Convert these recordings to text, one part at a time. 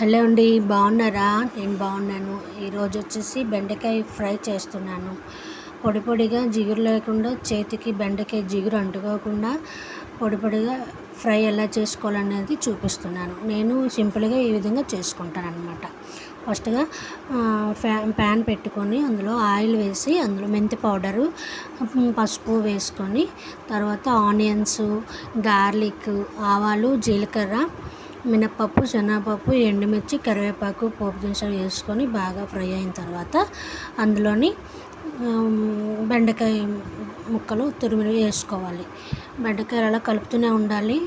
Hello అండి, బాగున్నారా? నేను బాగున్నాను. ఈరోజు వచ్చేసి బెండకాయ ఫ్రై చేస్తున్నాను. పొడి పొడిగా జిగురు లేకుండా, చేతికి బెండకాయ జిగురు అంటుకోకుండా పొడి పొడిగా ఫ్రై ఎలా చేసుకోవాలనేది చూపిస్తున్నాను. నేను సింపుల్గా ఈ విధంగా చేసుకుంటాను అనమాట. ఫస్ట్గా ప్యాన్ పెట్టుకొని అందులో ఆయిల్ వేసి అందులో మెంతి పౌడరు, పసుపు వేసుకొని తర్వాత ఆనియన్స్, గార్లిక్, ఆవాలు, జీలకర్ర, మినప్పప్పు, శనగపప్పు, ఎండుమిర్చి, కరివేపాకు, పోపు దినుసులు వేసుకొని బాగా ఫ్రై అయిన తర్వాత అందులోని బెండకాయ ముక్కలు తురిమి వేసుకోవాలి. బెండకాయలు అలా కలుపుతూనే ఉండాలి.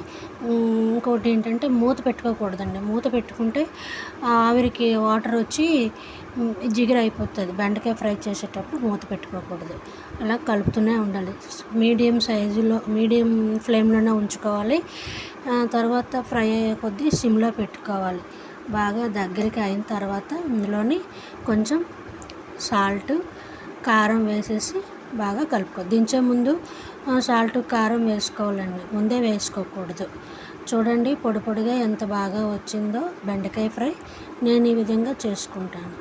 ఇంకోటి ఏంటంటే మూత పెట్టుకోకూడదండి. మూత పెట్టుకుంటే ఆవిరికి వాటర్ వచ్చి జిగురు అయిపోతుంది. బెండకాయ ఫ్రై చేసేటప్పుడు మూత పెట్టుకోకూడదు. అలా కలుపుతూనే ఉండాలి. మీడియం ఫ్లేమ్లోనే ఉంచుకోవాలి. తర్వాత ఫ్రై అయ్యే కొద్దీ సిమ్లో పెట్టుకోవాలి. బాగా దగ్గరికి అయిన తర్వాత ఇందులోని కొంచెం సాల్ట్, కారం వేసేసి బాగా కలుపుకోవాలి. దించే ముందు సాల్ట్, కారం వేసుకోవాలండి, ముందే వేసుకోకూడదు. చూడండి పొడి పొడిగా ఎంత బాగా వచ్చిందో బెండకాయ ఫ్రై. నేను ఈ విధంగా చేసుకుంటాను.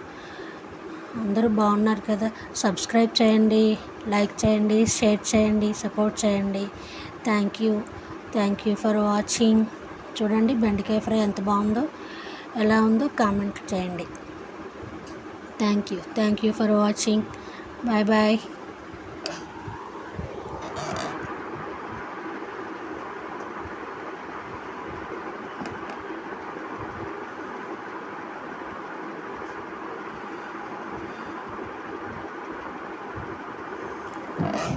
అందరూ బాగున్నారు కదా? సబ్స్క్రైబ్ చేయండి, లైక్ చేయండి, షేర్ చేయండి, సపోర్ట్ చేయండి. Thank you for watching. చూడండి బెండకాయ ఫ్రై ఎంత బాగుందో, ఎలా ఉందో కామెంట్ చేయండి. Thank you for watching. Bye bye.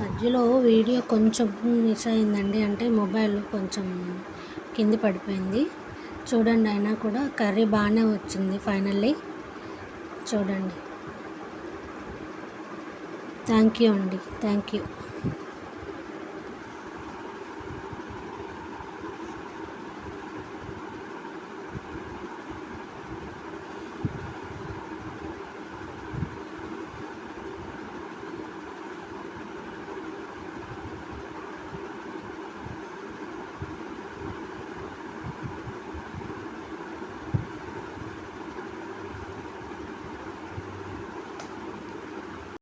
మధ్యలో వీడియో కొంచెం మిస్ అయిందండి. అంటే మొబైల్ కొంచెం కింద పడిపోయింది. చూడండి, అయినా కూడా కర్రీ బాగానే వచ్చింది ఫైనల్లీ. చూడండి. థ్యాంక్ యూ అండి. Thank you.